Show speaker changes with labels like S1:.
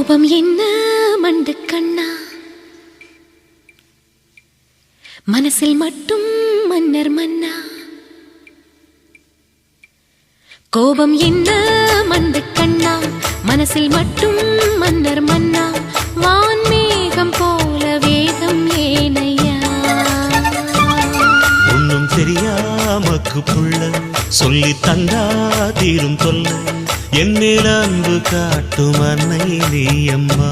S1: கோபம் என்ன மண்டு கண்ணா, மனசில் மட்டும் மன்னர் மன்னா. கோபம் என்ன மண்டு கண்ணா, மனசில் மட்டும் மன்னர் மன்னா. வான்மேகம் போல வேகம் ஏனையா,
S2: ஒன்னும் தெரியாமக்கு புள்ள சொல்லி தந்தா தீரும் தொல்லை. என் மேல் அன்பு காட்டும் அன்னை நீ அம்மா.